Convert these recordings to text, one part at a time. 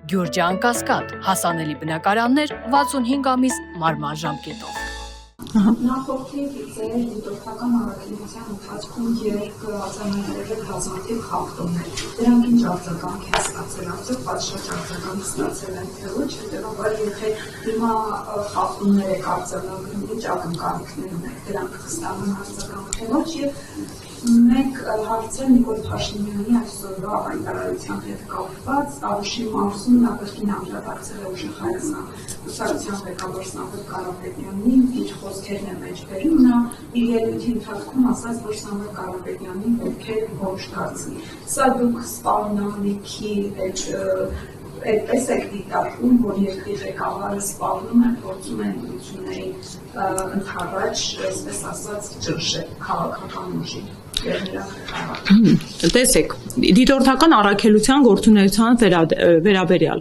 Գյուրջան Կասկադ, հասանելի բնակարաններ 65 ամիս մարման ժամկետով։ Նախորդի ձեր դիտորդական առաքելության ընթացքում երբ արձանագրել բազմաթիվ խախտումներ, դրանք ինչ արձագանք են ստացել, արդյոք պատշաճ արձագանք ստացել են, թե ոչ, հետևաբար եթե հիմա խախտումներ եք արձանագրում, ինչ ակնկալիքներ ունեք, դրանք կստանան արձագանք, թե ոչ, եւ մենք հարցրել Նիկոլ Փաշինյանի այսօրվա հայտարարության հետ կապված Արուշի մարզում նա կրկին անդրադարձել է ուժեղ Հայաստան կուսակցության ղեկավար Սամվել Կարապետյանին, իր խոսքերն է մեջբերում, նա իր ելույթի ընթացքում ասաց, որ Սամվել Կարապետյանին պետք է ողջ դարձնի։ Սա դուք սպառնալիքի այդպես եք դիտարկում, որ երկրի ղեկավարը սպառնում է, փորձում է ընտրությունների ընդառաջ, այսպես ասած, ճնշել քաղաքական ուժի։ Տեսեք, դիտորդական առաքելության գործունեության վերաբերյալ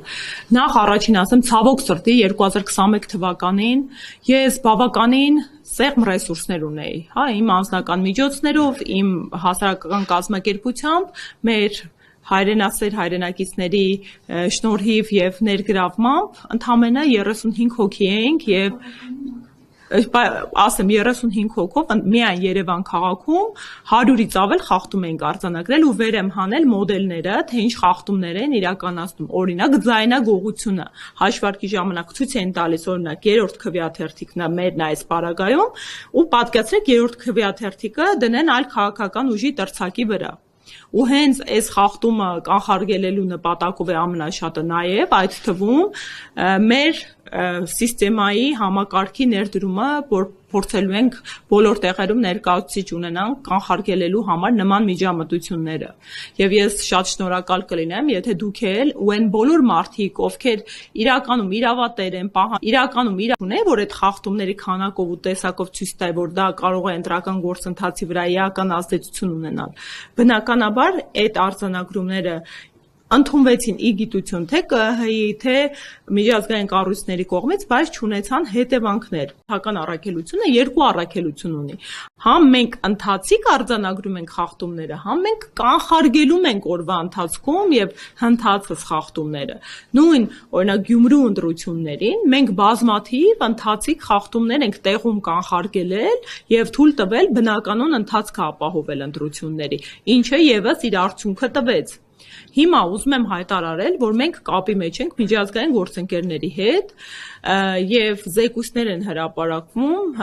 նախ առաջին ասեմ, ցավոք սրտի 2021 թվականին ես բավականին սեղմ ռեսուրսներ ունեի, իմ անձնական միջոցներով, իմ հասարակական կազմակերպությամբ, մեր հայրենասեր հայրենակիցների շնորհիվ եւ ներգրավմամբ ընդամենը 35 հոգի էինք եւ ասեմ 35 հոգով միայն Երևան քաղաքում 100-ից ավել խախտում ենք արձանագրել ու վեր եմ հանել մոդելները, թե ինչ խախտումներ են իրականացնում։ Օրինակ ձայնագողությունը հաշվարկի ժամանակ ցույց են տալիս օրինակ 3-րդ քվեաթերթիկն է մերն այս պարագայում ու պատկերացրեք 3-րդ քվեաթերթիկը դնեն այլ քաղաքական ուժի դրցակի վրա։ Ու հենց այս խախտումը կանխարգելելու նպատակով է ամենաշատը նաև այդ թվում մեր սիստեմայի համակարգի ներդրումը, որ փորձելու ենք բոլոր տեղերում ներկայացուցիչ ունենանք կանխարգելելու համար նման միջամտությունները։ Եվ ես շատ շնորհակալ կլինեմ, եթե դուք էլ ու այն բոլոր մարդիկ, ովքեր իրականում իրավատեր են, իրականում ունեն, որ այդ խախտումների քանակով ու տեսակով ցույց տա, որ դա կարող է ընտրական գործընթացի վրա էական ազդեցություն ունենալ։ Բնականաբար այդ արձանագրումները ընդունվեցին ի գիտություն թե ԿՀ-ի, թե միջազգային կառույցների կողմից, բայց չունեցան հետևանքներ։ Հական առաքելությունը երկու առաքելություն ունի։ Համ մենք ընթացիկ արձանագրում ենք խախտումները, համ մենք կանխարգելում ենք օրվա ընթացքում եւ հնդածս խախտումները։ Նույն օրինակ Գյումրու ընտրություններին մենք բազմաթիվ ընթացիկ խախտումներ ենք տեղում կանխարգելել եւ թույլ տվել բնականon ընթացքը ապահովել ընտրությունների, ինչը եւս իր արդյունքը տվեց։ Հիմա ուզում եմ հայտարարել, որ մենք կապի մեջ ենք միջազգային գործընկերների հետ եւ զեկույցներ են հրապարակվում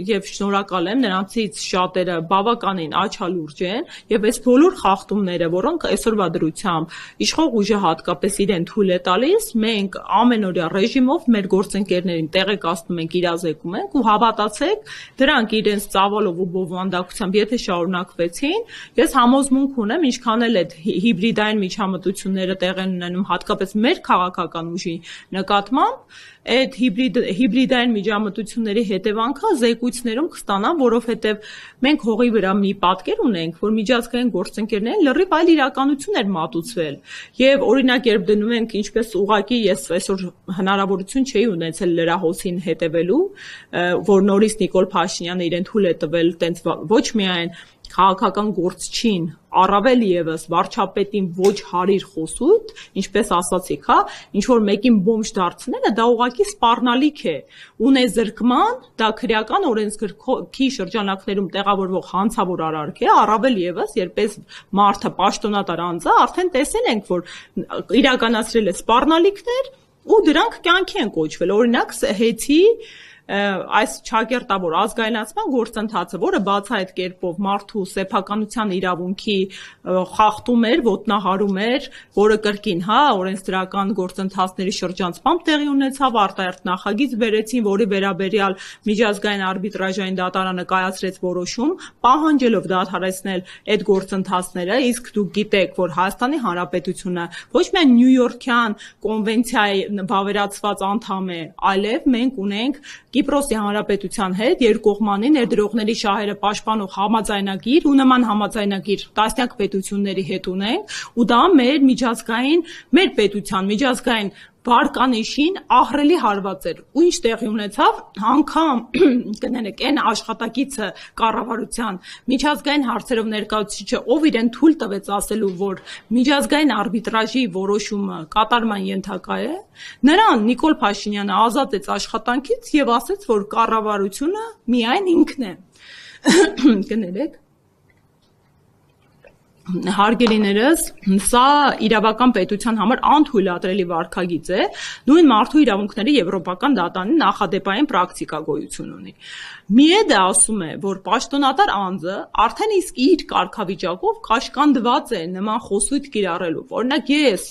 եւ շնորհակալ եմ նրանցից շատերը բավականին աչալուրջ են եւ այս բոլոր խախտումները, որոնք այսօրվա դրությամբ իշխող ուժը հատկապես իրեն թույլ է տալիս, մենք ամենօրյա ռեժիմով մեր գործընկերներին տեղեկացնում ենք, իրազեկում ենք ու հավատացեք, դրանք իրենց ծավալով ու բովանդակությամբ եթե շարունակվեցին, ես համոզմունք ունեմ, ինչքան էլ այդ հիբրիդային միջամտությունները տեղ են ունենում հատկապես մեր քաղաքական ուժի նկատմամբ, այդ հիբրիդային միջամտությունների հետևանքը զեկույցներում կստանան, որովհետև մենք հողի վրա մի պատկեր ունենք, որ միջազգային գործընկերներին լրիվ այլ իրականություն էր մատուցվել։ Եւ օրինակ երբ դնում ենք ինչպես ուղակի ես այսօր հնարավորություն չէի ունեցել լրահոսին հետևելու, որ նորից Նիկոլ Փաշինյանը իրեն թույլ է տվել տենց ոչ միայն քաղաքական գործչին, առավել եւս վարչապետին ոչ հարիր խոսույթ, ինչպես ասացիք, ինչ որ մեկին բոմժ դարձնելը դա ուղղակի սպառնալիք է, ունեզրկման, դա քրեական օրենսգրքի շրջանակներում տեղավորվող հանցավոր արարք է, առավել եւս երբ մարդը պաշտոնատար անձ է, արդեն տեսել ենք, որ իրականացրել է սպառնալիքներ ու դրանք կյանքի են կոչվել, օրինակ հեծի այս ճակերտավոր ազգայնացման գործընթացը, որը բացահայտ կերպով մարդու սեփականության իրավունքի խախտում էր, ոտնահարում էր, որը կրկին, օրենսդրական գործընթացների շրջանցմամբ տեղի ունեցավ, արտահերթ նախագիծ բերեցին, որի վերաբերյալ միջազգային արբիտրաժային դատարանը կայացրեց որոշում, պահանջելով դադարեցնել այդ գործընթացները, իսկ դուք գիտեք, որ Հայաստանի Հանրապետությունը ոչ միայն Նյույորքյան կոնվենցիայի վավերացված անդամ է, այլև մենք ունենք Կիպրոսի Հանրապետության հետ երկկողմանի ներդրողների շահերը պաշտպանող համաձայնագիր ու նման համաձայնագիր տասնյակ պետությունների հետ ունենք ու դա մեր պետության միջազգային վարկանիշին ահռելի հարված էր ու ինչ տեղի ունեցավ անգամ կներեք այն աշխատակիցը կառավարության միջազգային հարցերով ներկայացուցիչը ով իրեն թույլ տվեց ասելու որ միջազգային արբիտրաժի որոշումը կատարման ենթակա է նրան Նիկոլ Փաշինյանը ազատեց աշխատանքից եւ ասաց որ կառավարությունը միայն ինքն է կներեք Հարգելիներս, սա իրավական պետության համար անթույլատրելի վարքագիծ է, նույն մարդու իրավունքների եվրոպական դատանի նախադեպային պրակտիկա գոյություն ունի։ Միեդը ասում է, որ պաշտոնատար անձը արդեն իսկ իր կարգավիճակով կաշկանդված է նման խոսույթ կիրառելու։ Օրինակ ես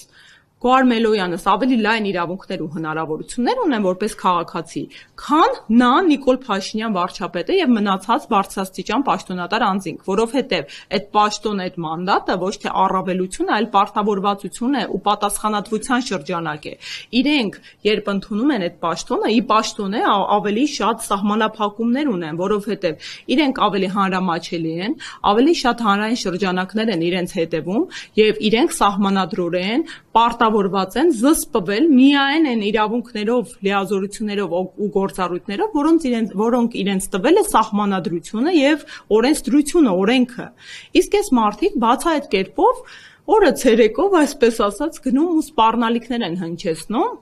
Գոհար Մելոյանս ավելի լայն իրավունքներ ու հնարավորություններ ունեմ որպես քաղաքացի, քան նա Նիկոլ Փաշինյան վարչապետը եւ մնացած բարձրաստիճան պաշտոնատար անձինք, որովհետեւ այդ պաշտոնը, այդ մանդատը ոչ թե առավելություն, այլ պարտավորվածություն է ու պատասխանատվության շրջանակ է։ Իրենք երբ ընդունում են այդ պաշտոնը, ի պաշտոն է ավելի շատ սահմանափակումներ ունեն, որովհետեւ իրենք ավելի հանրամատչելի են, ավելի շատ հանրային շրջանակներ են իրենց հետևում եւ իրենք սահմանադրորեն պարտավորված են զսպվել միայն այն իրավունքներով, լիազորություններով ու գործառույթներով, որոնք իրենց տվել է սահմանադրությունը եւ օրենսդրությունը, օրենքը։ Իսկ այս մարդիկ բացահայտ կերպով օրը ցերեկով, այսպես ասած, գնում ու սպառնալիքներ են հնչեցնում։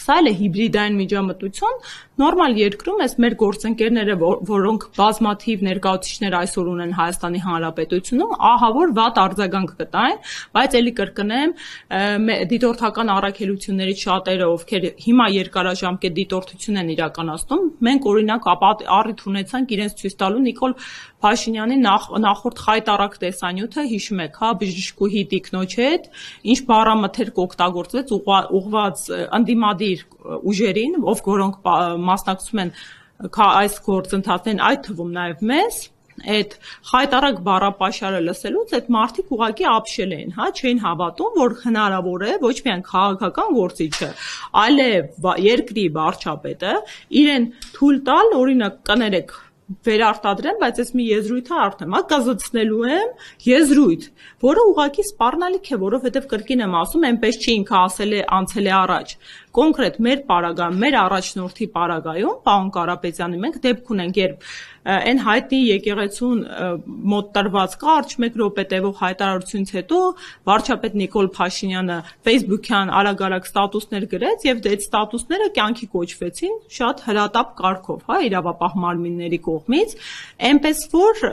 Սա էլ է հիբրիդային միջամտություն, նորմալ երկրում էս մեր գործընկերները, որոնք բազմաթիվ ներկայացուցիչներ այսօր ունեն Հայաստանի Հանրապետությունում, ահա որ վատ արձագանք կտային, բայց ելի կրկնեմ, դիտորդական առաքելություններից շատերը, ովքեր հիմա երկարաժամկետ դիտորդություն են իրականացնում, մենք օրինակ առիթ ունեցանք իրենց ցույց տալու Նիկոլ Փաշինյանի նախորդ խայտառակ տեսանյութը, հիշում եք, հա, բժշկուհի տիկնոջ հետ, ինչ բառամթերք օգտագործվեց ուղղված ընդդիմադիր ուժերին, որոնք մասնակցում են այս գործընթացներին, այդ թվում նաև մեզ, այդ խայտառակ բառապաշարը լսելուց այդ մարդիկ ուղղակի ապշել էին, հա, չէին հավատում, որ հնարավոր է ոչ միայն քաղաքական գործիչը, այլև երկրի վարչապետը իրեն թույլ տալ, օրինակ կներեք վերարտադրեմ, բայց ես մի եզրույթը արդեն կազդցնելու եմ եզրույթ, որը ուղղակի սպառնալիք է, որովհետև կրկին եմ ասում, այնպես չի ինքը ասել է անցել է առաջ։ Կոնկրետ մեր պարագայում, մեր առաջնորդի պարագայում, պարոն Կարապետյանի, մենք դեպք ունենք, երբ այն հայտնի եկեղեցուն մոտ տրված կարճ 1 րոպե տևող հայտարարությունից հետո վարչապետ Նիկոլ Փաշինյանը Facebook-յան արագ-արագ ստատուսներ գրեց եւ այդ ստատուսները կյանքի կոչվեցին շատ հրատապ կարգով, հա, իրավապահ մարմինների կողմից, այնպես որ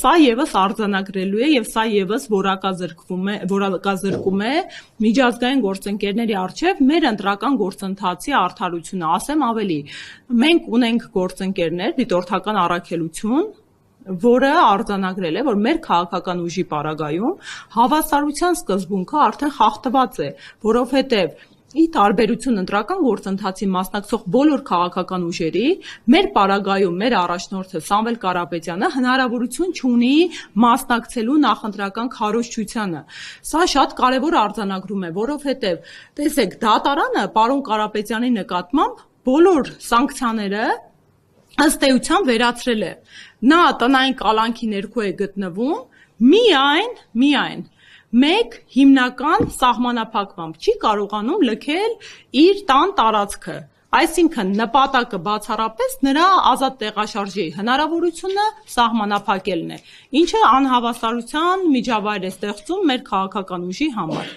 սա եւս արձանագրելու է եւ սա եւս որակազրկում է միջազգային գործընկերների արչեւ մեր ընտրական գործընթացի արդարությունը, ասեմ ավելի, մենք ունենք գործընկերներ, դիտորդական առաքելություն, որը արձանագրել է, որ մեր քաղաքական ուժի պարագայում հավասարության սկզբունքը արդեն խախտված է, որովհետև ի տարբերություն ընտրական գործընթացի մասնակցող բոլոր քաղաքական ուժերի, մեր պարագայում մեր առաջնորդը Սամվել Կարապետյանը հնարավորություն չունի մասնակցելու նախընտրական քարոզչությանը։ Սա շատ կարևոր արձանագրում է, որովհետև տեսեք, դատարանը պարոն Կարապետյանի նկատմամբ բոլոր սանկցիաները ըստ էության վերացրել է։ Նա տնային կալանքի ներքո է գտնվում միայն մեկ հիմնական սահմանափակմամբ չի կարողանում լքել իր տան տարածքը, այսինքն նպատակը բացառապես նրա ազատ տեղաշարժի հնարավորությունը սահմանափակելն է, ինչը անհավասարության միջավայր է ստեղծում մեր քաղաքական ուժի համար։